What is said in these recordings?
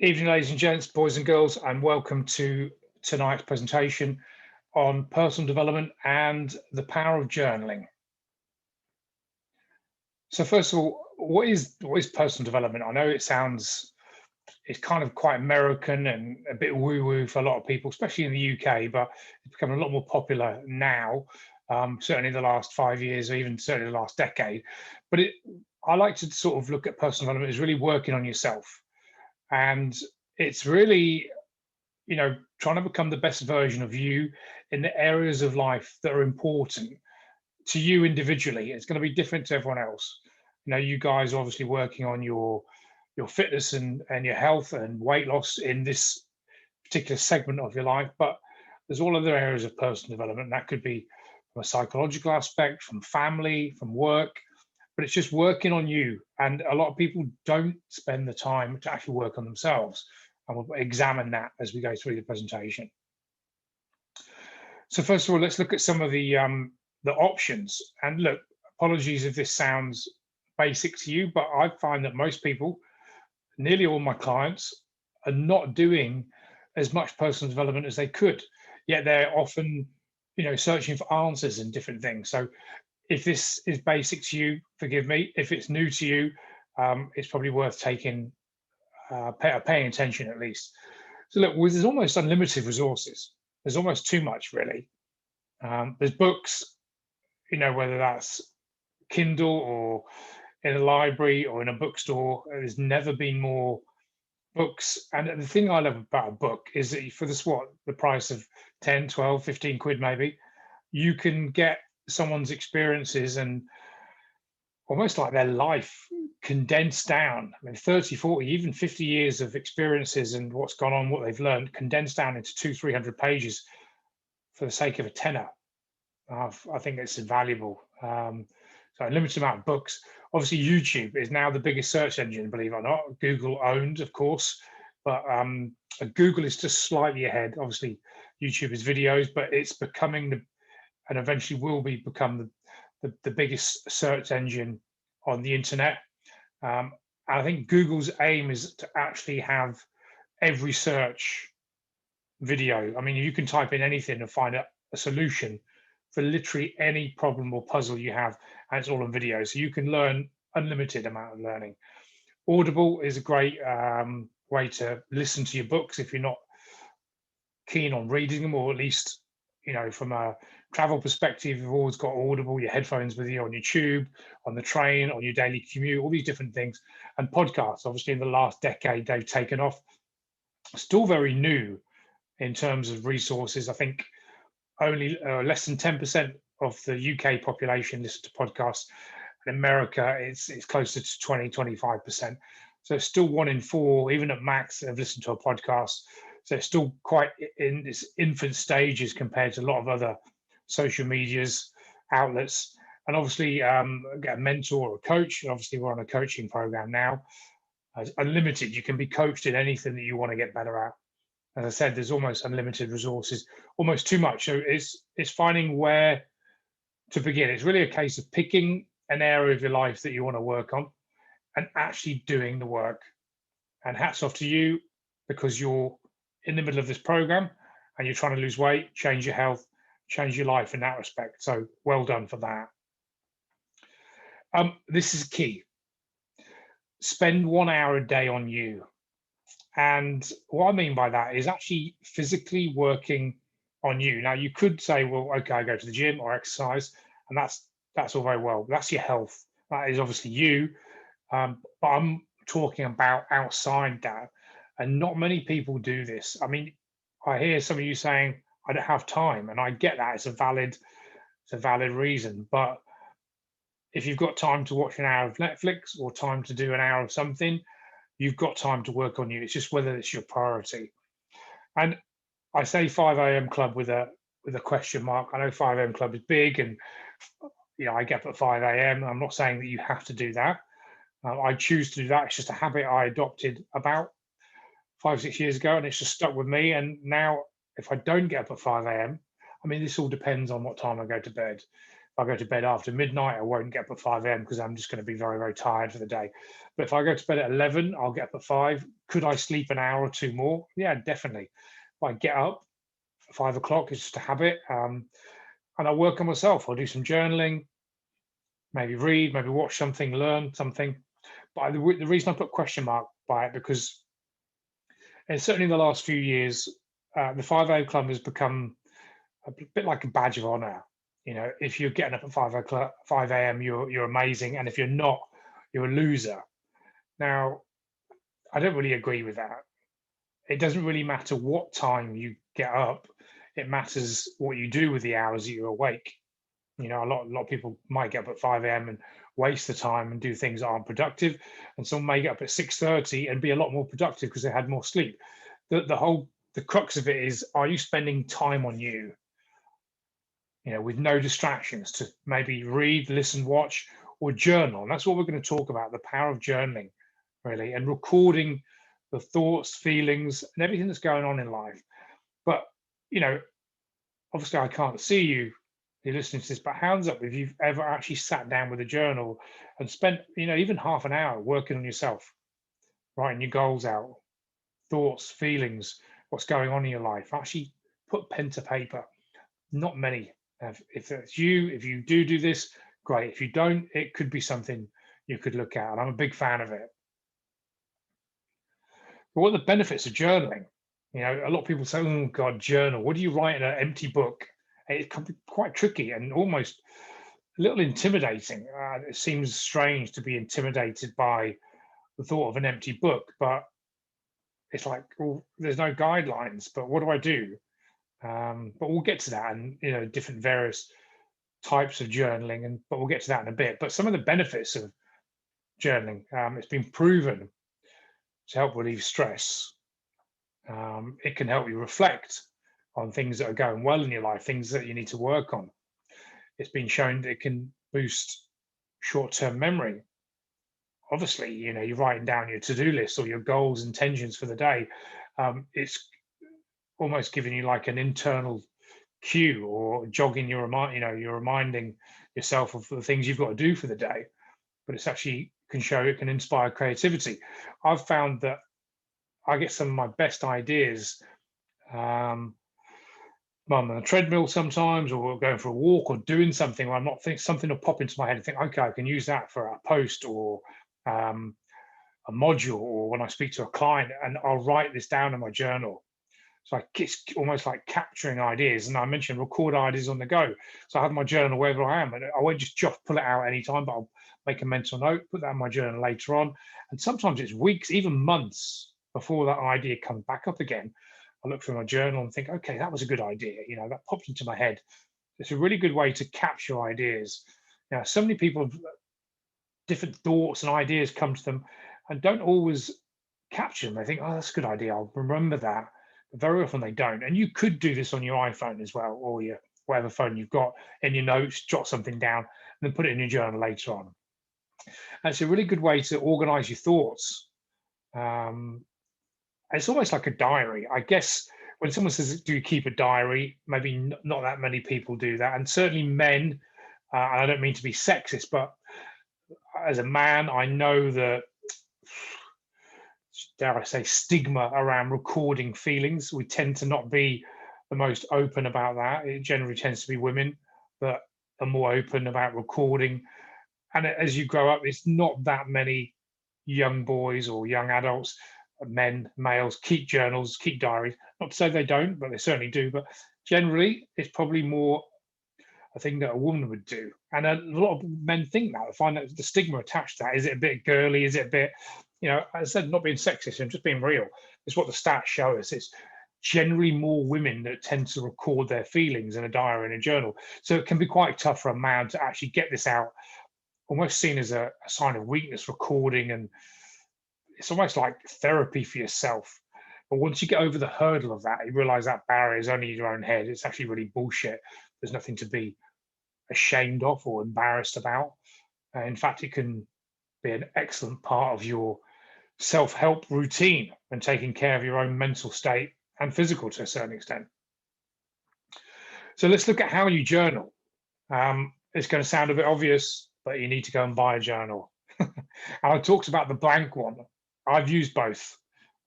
Evening, ladies and gents, boys and girls, and welcome to tonight's presentation on personal development and the power of journaling. So first of all, what is personal development? I know it's kind of quite American and a bit woo-woo for a lot of people, especially in the UK, but it's become a lot more popular now, certainly in the last 5 years or even certainly the last decade. But I like to sort of look at personal development as really working on yourself. And it's really trying to become the best version of you in the areas of life that are important to you individually. It's going to be different to everyone else. You guys are obviously working on your fitness and your health and weight loss in this particular segment of your life, but there's all other areas of personal development. That could be from a psychological aspect, from family, from work, but it's just working on you. And a lot of people don't spend the time to actually work on themselves. And we'll examine that as we go through the presentation. So first of all, let's look at some of the options. And look, apologies if this sounds basic to you, but I find that most people, nearly all my clients, are not doing as much personal development as they could. Yet they're often, searching for answers and different things. So if this is basic to you, forgive me. If it's new to you, it's probably worth paying attention at least. So look, there's almost unlimited resources. There's almost too much, really. There's books, whether that's Kindle or in a library or in a bookstore. There's never been more books. And the thing I love about a book is that for the price of 10, 12, 15 quid maybe, you can get someone's experiences and almost like their life condensed down. I mean, 30, 40, even 50 years of experiences and what's gone on, what they've learned, condensed down into 200-300 pages for the sake of a tenner. I think it's invaluable. So a limited amount of books. Obviously, YouTube is now the biggest search engine, believe it or not. Google owned, of course, but Google is just slightly ahead. Obviously, YouTube is videos, but it's becoming and eventually will become the biggest search engine on the internet. I think Google's aim is to actually have every search video. I mean, you can type in anything and find a solution for literally any problem or puzzle you have, and it's all on video. So you can learn unlimited amount of learning. Audible is a great way to listen to your books if you're not keen on reading them, or at least, from a travel perspective, you've always got Audible, your headphones with you on your tube, on the train, on your daily commute, all these different things. And podcasts, obviously in the last decade, they've taken off. Still very new in terms of resources. I think only less than 10% of the UK population listen to podcasts. In America, it's closer to 20-25%. So it's still 1 in 4, even at max, have listened to a podcast. So it's still quite in its infant stages compared to a lot of other social medias outlets. And obviously, get a mentor or a coach. And obviously, we're on a coaching program now. It's unlimited. You can be coached in anything that you want to get better at. As I said, there's almost unlimited resources, almost too much. So it's finding where to begin. It's really a case of picking an area of your life that you want to work on and actually doing the work. And hats off to you, because you're in the middle of this program and you're trying to lose weight, change your health, change your life in that respect. So well done for that. This is key. Spend 1 hour a day on you. And what I mean by that is actually physically working on you. Now, you could say, well, okay, I go to the gym or exercise, and that's all very well. That's your health. That is obviously you. But I'm talking about outside that. And not many people do this. I mean, I hear some of you saying, I don't have time. And I get that. It's a valid reason. But if you've got time to watch an hour of Netflix or time to do an hour of something, you've got time to work on you. It's just whether it's your priority. And I say 5 a.m. club with a question mark. I know 5 a.m. club is big, and I get up at 5 a.m. I'm not saying that you have to do that. I choose to do that. It's just a habit I adopted about 5-6 years ago, and it's just stuck with me. And now, if I don't get up at 5 a.m., I mean, this all depends on what time I go to bed. If I go to bed after midnight, I won't get up at 5 a.m. because I'm just going to be very, very tired for the day. But if I go to bed at 11, I'll get up at 5. Could I sleep an hour or two more? Yeah, definitely. If I get up at 5 o'clock, it's just a habit. And I work on myself. I'll do some journaling, maybe read, maybe watch something, learn something. But the reason I put question mark by it, because and certainly in the last few years, the 5 a.m. club has become a bit like a badge of honor. You know, if you're getting up at 5 a.m., you're amazing, and if you're not, you're a loser. Now, I don't really agree with that. It doesn't really matter what time you get up. It matters what you do with the hours that you're awake. You know, a lot of people might get up at 5 a.m. and waste the time and do things that aren't productive, and some may get up at 6:30 and be a lot more productive because they had more sleep. The crux of it is: are you spending time on you? You know, with no distractions to maybe read, listen, watch, or journal. And that's what we're going to talk about: the power of journaling, really, and recording the thoughts, feelings, and everything that's going on in life. But you know, obviously, I can't see you. You're listening to this, but hands up if you've ever actually sat down with a journal and spent, you know, even half an hour working on yourself, writing your goals out, thoughts, feelings, what's going on in your life. Actually, put pen to paper. Not many. If that's you, if you do this, great. If you don't, it could be something you could look at. And I'm a big fan of it. But what are the benefits of journaling? You know, a lot of people say, "Oh God, journal. What do you write in an empty book?" It can be quite tricky and almost a little intimidating. It seems strange to be intimidated by the thought of an empty book, but it's like, well, there's no guidelines. But what do I do? But we'll get to that, and you know, different various types of journaling, and but we'll get to that in a bit. But some of the benefits of journaling, it's been proven to help relieve stress. It can help you reflect on things that are going well in your life, things that you need to work on. It's been shown that it can boost short-term memory. Obviously, you know, you're writing down your to-do list or your goals, intentions for the day. It's almost giving you like an internal cue or jogging your remind, you know, you're reminding yourself of the things you've got to do for the day. But it's actually can show it can inspire creativity. I've found that I get some of my best ideas on a treadmill sometimes, or going for a walk, or doing something where I'm not think something will pop into my head and think, okay, I can use that for a post or a module, or when I speak to a client, and I'll write this down in my journal. So it's almost like capturing ideas. And I mentioned record ideas on the go. So I have my journal wherever I am, and I won't just pull it out anytime, but I'll make a mental note, put that in my journal later on. And sometimes it's weeks, even months before that idea comes back up again. I look through my journal and think, okay, that was a good idea. You know, that popped into my head. It's a really good way to capture ideas. Now, so many people have different thoughts and ideas come to them and don't always capture them. They think, oh, that's a good idea. I'll remember that. But very often they don't. And you could do this on your iPhone as well, or your whatever phone you've got in your notes, jot something down, and then put it in your journal later on. And it's a really good way to organize your thoughts. It's almost like a diary. I guess when someone says, do you keep a diary? Maybe not that many people do that. And certainly men, and I don't mean to be sexist, but as a man, I know that, dare I say, stigma around recording feelings. We tend to not be the most open about that. It generally tends to be women that are more open about recording. And as you grow up, it's not that many young boys or young adults, men, males, keep journals, keep diaries. Not to say they don't, but they certainly do. But generally, it's probably more a thing that a woman would do. And a lot of men think that. I find that the stigma attached to that. Is it a bit girly? Is it a bit, you know, as I said, not being sexist, I'm just being real. It's what the stats show us. It's generally more women that tend to record their feelings in a diary and a journal. So it can be quite tough for a man to actually get this out, almost seen as a sign of weakness, recording, and it's almost like therapy for yourself. But once you get over the hurdle of that, you realize that barrier is only in your own head. It's actually really bullshit. There's nothing to be ashamed of or embarrassed about. In fact, it can be an excellent part of your self-help routine and taking care of your own mental state and physical to a certain extent. So let's look at how you journal. it's going to sound a bit obvious, but you need to go and buy a journal. And I talked about the blank one. I've used both.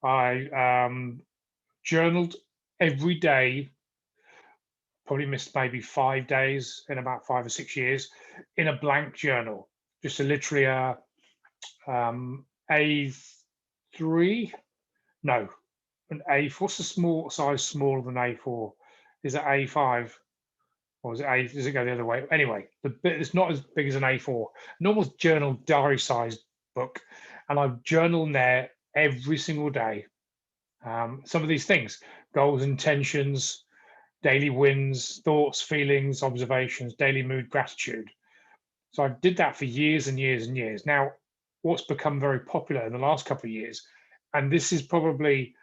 I journaled every day, probably missed maybe 5 days in about 5 or 6 years in a blank journal, just a literally A3, no, an A4. What's the small size smaller than A4? Is it A5? Or is it A? Does it go the other way? Anyway, the bit it's not as big as an A4. Normal journal, diary-sized book, and I journal in there every single day. Some of these things: goals, intentions, daily wins, thoughts, feelings, observations, daily mood, gratitude. So I did that for years and years and years. Now, what's become very popular in the last couple of years, and this is probably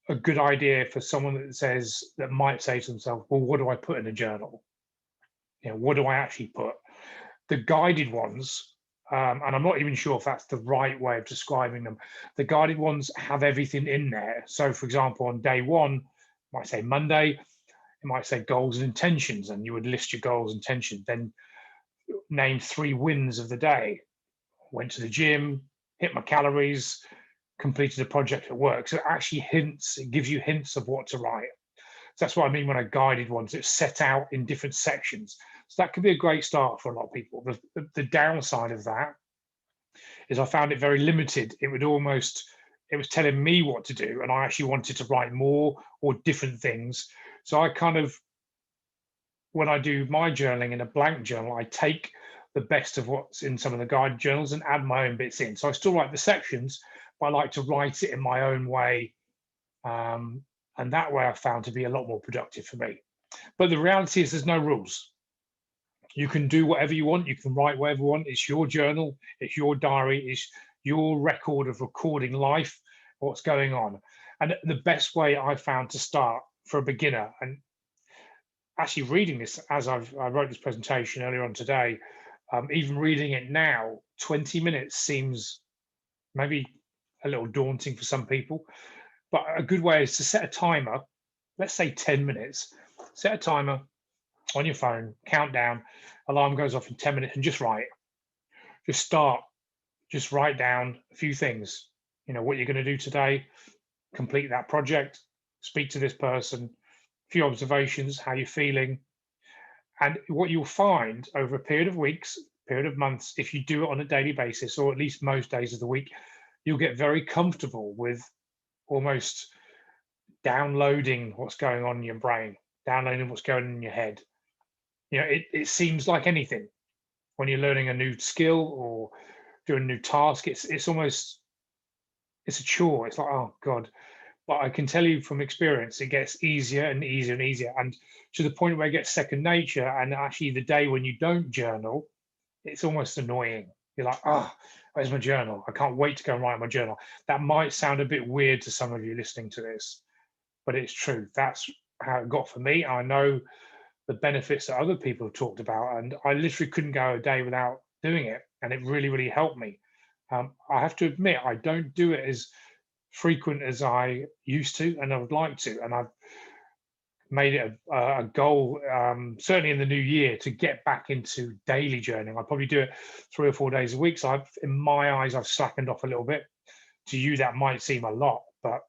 a good idea for someone that might say to themselves, well, what do I put in a journal? What do I actually put? The guided ones, and I'm not even sure if that's the right way of describing them. The guided ones have everything in there. So, for example, on day one, it might say Monday, it might say goals and intentions, and you would list your goals and intentions. Then name 3 wins of the day. Went to the gym, hit my calories, completed a project at work. So it actually it gives you hints of what to write. So that's what I mean when I guided ones. It's set out in different sections. So that could be a great start for a lot of people. The downside of that is I found it very limited. It was telling me what to do, and I actually wanted to write more or different things. So I kind of, when I do my journaling in a blank journal, I take the best of what's in some of the guided journals and add my own bits in. So I still write the sections, but I like to write it in my own way. And that way I found to be a lot more productive for me. But the reality is there's no rules. You can do whatever you want. You can write whatever you want. It's your journal. It's your diary. It's your record of recording life, what's going on. And the best way I found to start for a beginner, and actually reading this as I wrote this presentation earlier on today, even reading it now, 20 minutes seems maybe a little daunting for some people. But a good way is to set a timer, let's say 10 minutes, set a timer on your phone, count down, alarm goes off in 10 minutes, and just write. Just start, just write down a few things, what you're going to do today, complete that project, speak to this person, a few observations, how you're feeling. And what you'll find over a period of weeks, period of months, if you do it on a daily basis, or at least most days of the week, you'll get very comfortable with almost downloading what's going on in your brain, downloading what's going on in your head. It seems like anything when you're learning a new skill or doing a new task. It's almost, it's a chore. It's like, oh God. But I can tell you from experience, it gets easier and easier and easier, and to the point where it gets second nature. And actually, the day when you don't journal, it's almost annoying. You're like, oh, where's my journal? I can't wait to go and write my journal. That might sound a bit weird to some of you listening to this, but it's true. That's how it got for me. I know the benefits that other people have talked about, and I literally couldn't go a day without doing it, and it really, really helped me. I have to admit, I don't do it as frequent as I used to, and I would like to, and I've made it a goal, certainly in the new year, to get back into daily journaling. I probably do it 3 or 4 days a week. So in my eyes, I've slackened off a little bit. To you, that might seem a lot, but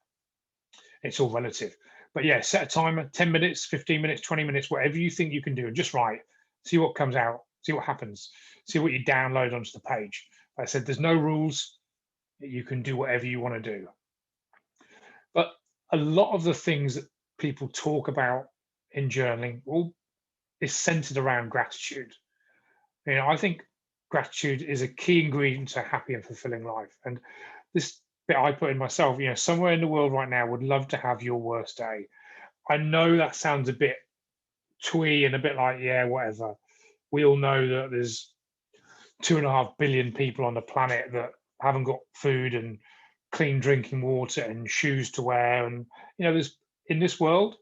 it's all relative. But yeah, set a timer, 10 minutes, 15 minutes, 20 minutes, whatever you think you can do, and just write, see what comes out, see what happens, see what you download onto the page. Like I said, there's no rules. You can do whatever you want to do. But a lot of the things that people talk about in journaling all is centered around gratitude. I think gratitude is a key ingredient to a happy and fulfilling life. And this bit I put in myself, somewhere in the world right now would love to have your worst day. I know that sounds a bit twee and a bit like, yeah, whatever. We all know that there's 2.5 billion people on the planet that haven't got food and clean drinking water and shoes to wear. And, there's, in this world,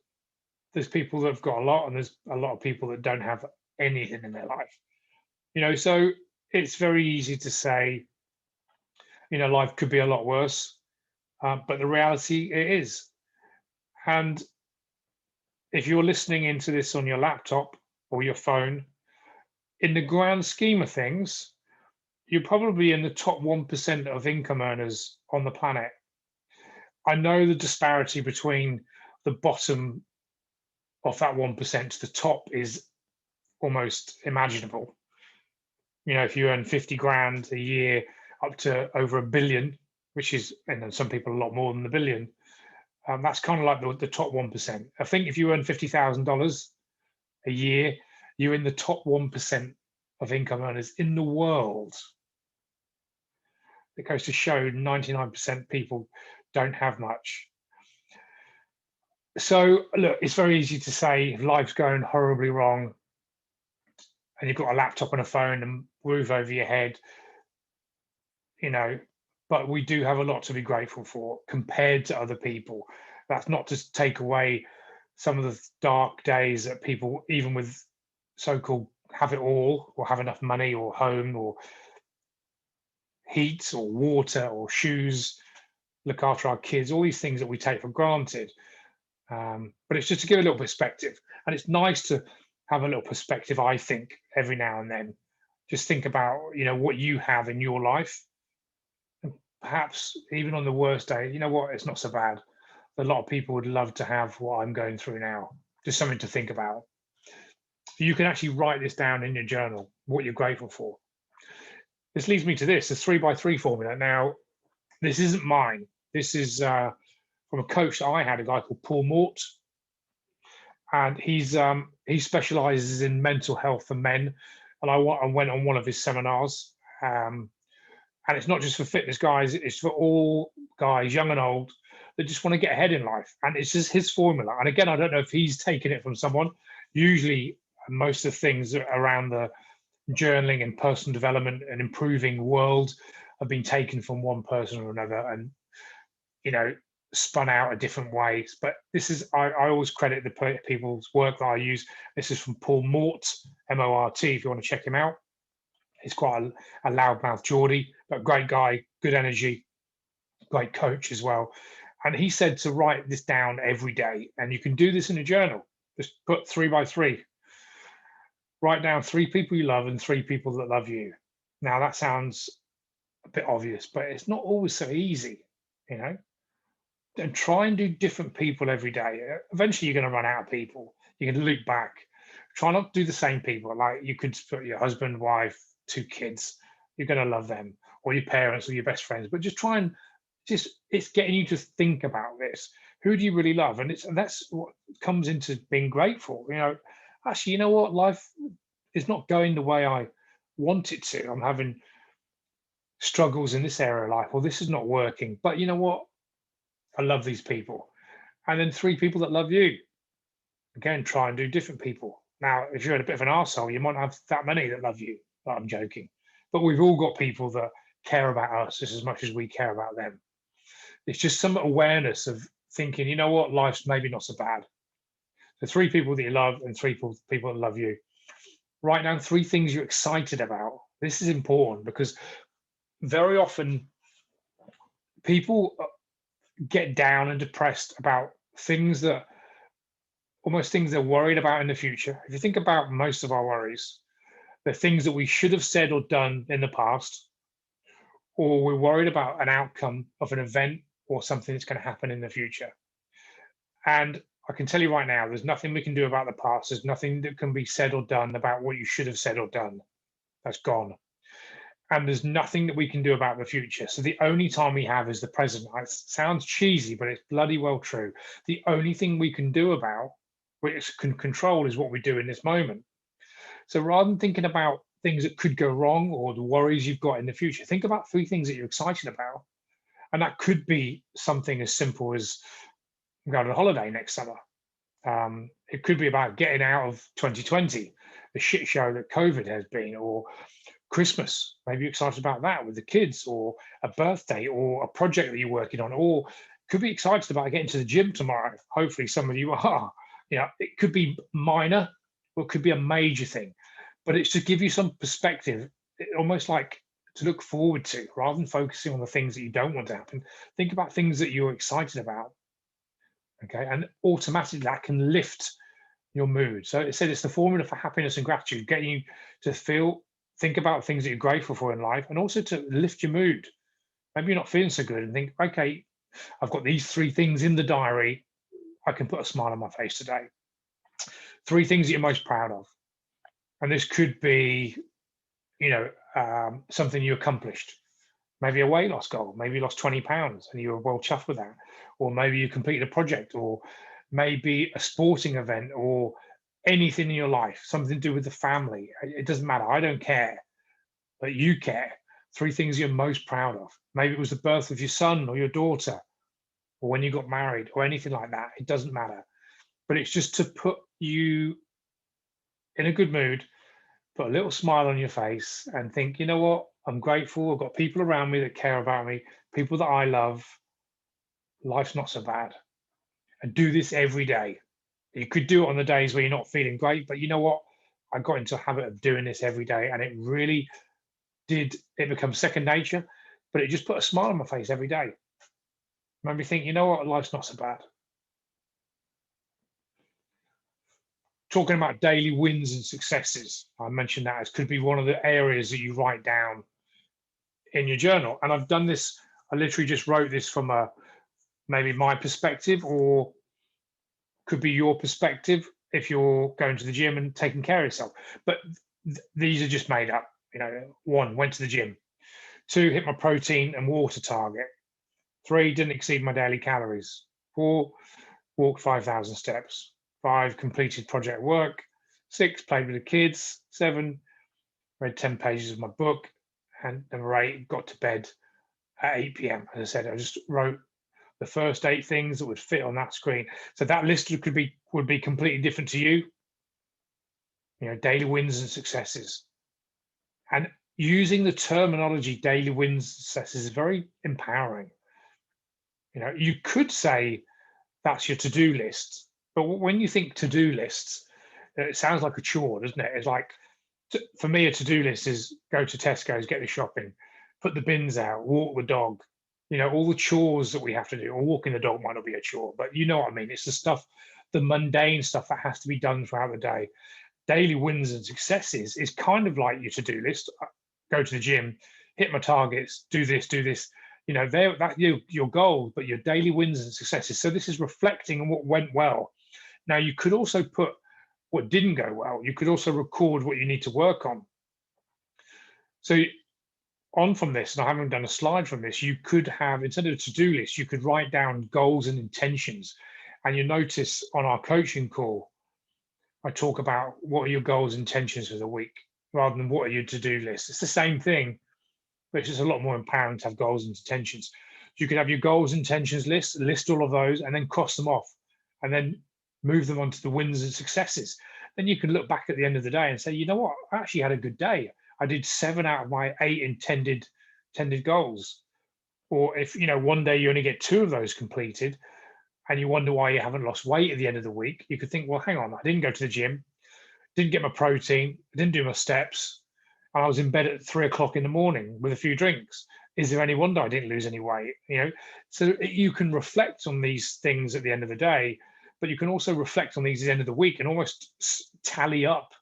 there's people that have got a lot, and there's a lot of people that don't have anything in their life. So it's very easy to say, life could be a lot worse, but the reality it is. And if you're listening into this on your laptop or your phone, in the grand scheme of things, you're probably in the top 1% of income earners on the planet. I know the disparity between the bottom of that 1% to the top is almost imaginable. You know, if you earn 50 grand a year up to over a billion, which is, and then some people a lot more than a billion, that's kind of like the top 1%. I think if you earn $50,000 a year, you're in the top 1% of income earners in the world. It goes to show 99% people don't have much. So look, it's very easy to say if life's going horribly wrong and you've got a laptop and a phone and roof over your head, you know, but we do have a lot to be grateful for compared to other people. That's not to take away some of the dark days that people, even with so-called have it all or have enough money or home or heat or water or shoes, look after our kids, all these things that we take for granted. But it's just to give a little perspective. And it's nice to have a little perspective, I think, every now and then. Just think about, you know, what you have in your life. And perhaps even on the worst day, you know what, it's not so bad. A lot of people would love to have what I'm going through now. Just something to think about. You can actually write this down in your journal, what you're grateful for. This leads me to this, the 3x3 formula. Now, this isn't mine. This is from a coach that I had, a guy called Paul Mort, and he specializes in mental health for men. And I went on one of his seminars, and it's not just for fitness guys; it's for all guys, young and old, that just want to get ahead in life. And it's just his formula. And again, I don't know if he's taken it from someone. Usually, most of the things around the journaling and personal development and improving world have been taken from one person or another, and you know, spun out a different ways. But this is, I always credit the people's work that I use. This is from Paul Mort, M-O-R-T, if you want to check him out. He's quite a loudmouth Geordie, but great guy, good energy, great coach as well. And he said to write this down every day. And you can do this in a journal. Just put 3x3. Write down 3 people you love and 3 people that love you. Now that sounds a bit obvious, but it's not always so easy, you know. And try and do different people every day. Eventually, you're going to run out of people. You can look back. Try not to do the same people. Like you could put your husband, wife, 2 kids. You're going to love them, or your parents, or your best friends. But just try and it's getting you to think about this. Who do you really love? And that's what comes into being grateful. You know, actually, you know what? Life is not going the way I want it to. I'm having struggles in this area of life, or this is not working. But you know what? I love these people. And then 3 people that love you. Again, try and do different people. Now, if you're a bit of an arsehole, you might have that many that love you. I'm joking. But we've all got people that care about us just as much as we care about them. It's just some awareness of thinking, you know what, life's maybe not so bad. So 3 people that you love and 3 people that love you. Write down 3 things you're excited about. This is important because very often people get down and depressed about things that almost things they're worried about in the future. If you think about most of our worries, they're things that we should have said or done in the past, or we're worried about an outcome of an event or something that's going to happen in the future. And I can tell you right now, there's nothing we can do about the past. There's nothing that can be said or done about what you should have said or done. That's gone. And there's nothing that we can do about the future. So the only time we have is the present. It sounds cheesy, but it's bloody well true. The only thing we can do about, which can control, is what we do in this moment. So rather than thinking about things that could go wrong or the worries you've got in the future, think about 3 things that you're excited about. And that could be something as simple as going on a holiday next summer. It could be about getting out of 2020, the shit show that COVID has been, or Christmas. Maybe you're excited about that with the kids, or a birthday, or a project that you're working on, or could be excited about getting to the gym tomorrow. Hopefully, some of you are. You know, it could be minor, or it could be a major thing, but it's to give you some perspective, almost like to look forward to, rather than focusing on the things that you don't want to happen. Think about things that you're excited about. Okay, and automatically that can lift your mood. So it said it's the formula for happiness and gratitude, getting you to think about things that you're grateful for in life, and also to lift your mood. Maybe you're not feeling so good and think, okay, I've got these 3 things in the diary. I can put a smile on my face today. 3 things that you're most proud of. And this could be, something you accomplished. Maybe a weight loss goal. Maybe you lost 20 pounds and you were well chuffed with that. Or maybe you completed a project, or maybe a sporting event, or anything in your life, something to do with the family. It doesn't matter. I don't care, but you care. 3 things you're most proud of. Maybe it was the birth of your son or your daughter, or when you got married, or anything like that. It doesn't matter. But it's just to put you in a good mood, put a little smile on your face, and think, you know what? I'm grateful. I've got people around me that care about me, people that I love. Life's not so bad. And do this every day. You could do it on the days where you're not feeling great, but you know what? I got into a habit of doing this every day, and it really did. It become second nature, but it just put a smile on my face every day. Made me think, you know what? Life's not so bad. Talking about daily wins and successes, I mentioned that as could be one of the areas that you write down in your journal. And I've done this, I literally just wrote this from maybe my perspective, or could be your perspective if you're going to the gym and taking care of yourself. But these are just made up. 1, went to the gym. 2, hit my protein and water target. 3, didn't exceed my daily calories. 4, walked 5,000 steps. 5, completed project work. 6, played with the kids. 7, read 10 pages of my book. And number 8, got to bed at 8 p.m. As I said, I just wrote the first 8 things that would fit on that screen. So that list would be completely different to you. Daily wins and successes. And using the terminology daily wins and successes is very empowering. You could say that's your to-do list, but when you think to-do lists, it sounds like a chore, doesn't it? It's like, for me, a to-do list is go to Tesco's, get the shopping, put the bins out, walk the dog, all the chores that we have to do. Or walking the dog might not be a chore, but you know what I mean. It's the stuff, the mundane stuff that has to be done throughout the day. Daily wins and successes is kind of like your to-do list. Go to the gym, hit my targets, do this, do this. That your goals, but your daily wins and successes. So this is reflecting on what went well. Now you could also put what didn't go well. You could also record what you need to work on. So on from this, and I haven't done a slide from this, you could have, instead of a to-do list, you could write down goals and intentions. And you notice on our coaching call, I talk about what are your goals and intentions for the week, rather than what are your to-do lists. It's the same thing, but it's just a lot more empowering to have goals and intentions. You could have your goals and intentions list all of those, and then cross them off, and then move them onto the wins and successes. Then you can look back at the end of the day and say, you know what, I actually had a good day. I did 7 out of my 8 intended goals. Or if, one day you only get 2 of those completed, and you wonder why you haven't lost weight at the end of the week, you could think, well, hang on, I didn't go to the gym, didn't get my protein, didn't do my steps, and I was in bed at 3 o'clock in the morning with a few drinks. Is there any wonder I didn't lose any weight? So you can reflect on these things at the end of the day, but you can also reflect on these at the end of the week and almost tally up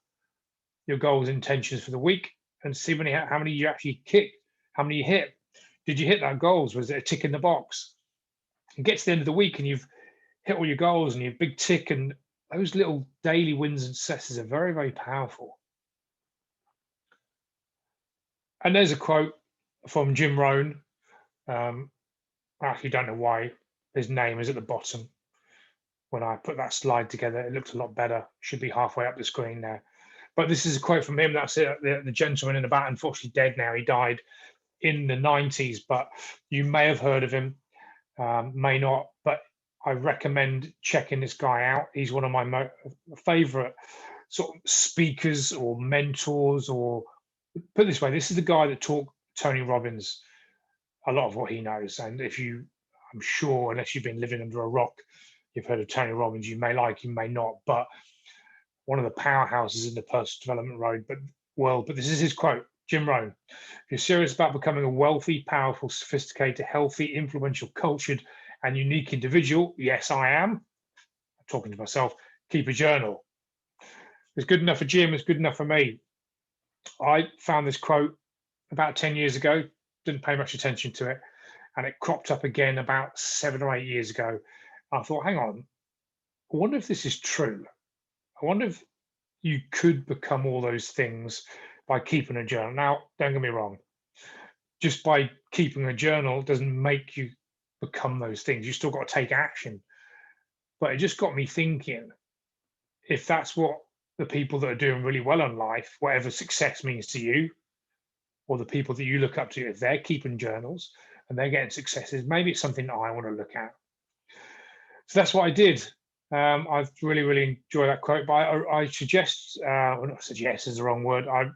your goals and intentions for the week and see how many you actually kicked, how many you hit. Did you hit that goals? Was it a tick in the box? And get to the end of the week and you've hit all your goals and your big tick, and those little daily wins and successes are very, very powerful. And there's a quote from Jim Rohn. I actually don't know why his name is at the bottom. When I put that slide together, it looked a lot better. Should be halfway up the screen there. But this is a quote from him. That's it. The gentleman in the back, unfortunately dead now. He died in the 90s, but you may have heard of him, may not. But I recommend checking this guy out. He's one of my favorite sort of speakers or mentors, or put it this way, this is the guy that taught Tony Robbins a lot of what he knows. And I'm sure, unless you've been living under a rock, you've heard of Tony Robbins. You may like, you may not, but one of the powerhouses in the personal development world. But this is his quote, Jim Rohn. If you're serious about becoming a wealthy, powerful, sophisticated, healthy, influential, cultured, and unique individual, yes, I am. I'm talking to myself. Keep a journal. It's good enough for Jim, it's good enough for me. I found this quote about 10 years ago, didn't pay much attention to it, and it cropped up again about 7 or 8 years ago. I thought, hang on, I wonder if this is true. I wonder if you could become all those things by keeping a journal. Now, don't get me wrong, just by keeping a journal doesn't make you become those things. You still got to take action. But it just got me thinking, if that's what the people that are doing really well in life, whatever success means to you, or the people that you look up to, if they're keeping journals and they're getting successes, maybe it's something that I want to look at. So that's what I did. I've really, really enjoyed that quote. But I suggest, well, not suggest is the wrong word. I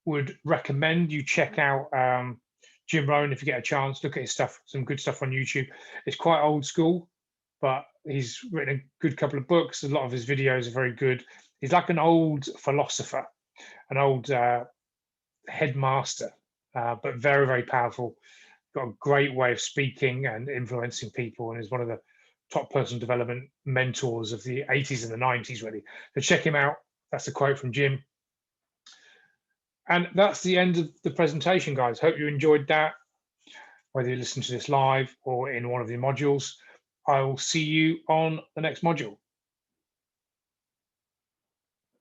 would recommend you check out Jim Rohn if you get a chance. Look at his stuff, some good stuff on YouTube. It's quite old school, but he's written a good couple of books. A lot of his videos are very good. He's like an old philosopher, an old headmaster, but very, very powerful. Got a great way of speaking and influencing people, and is one of the top personal development mentors of the 80s and the 90s, really. So check him out. That's a quote from Jim. And that's the end of the presentation, guys. Hope you enjoyed that, whether you listen to this live or in one of the modules. I will see you on the next module.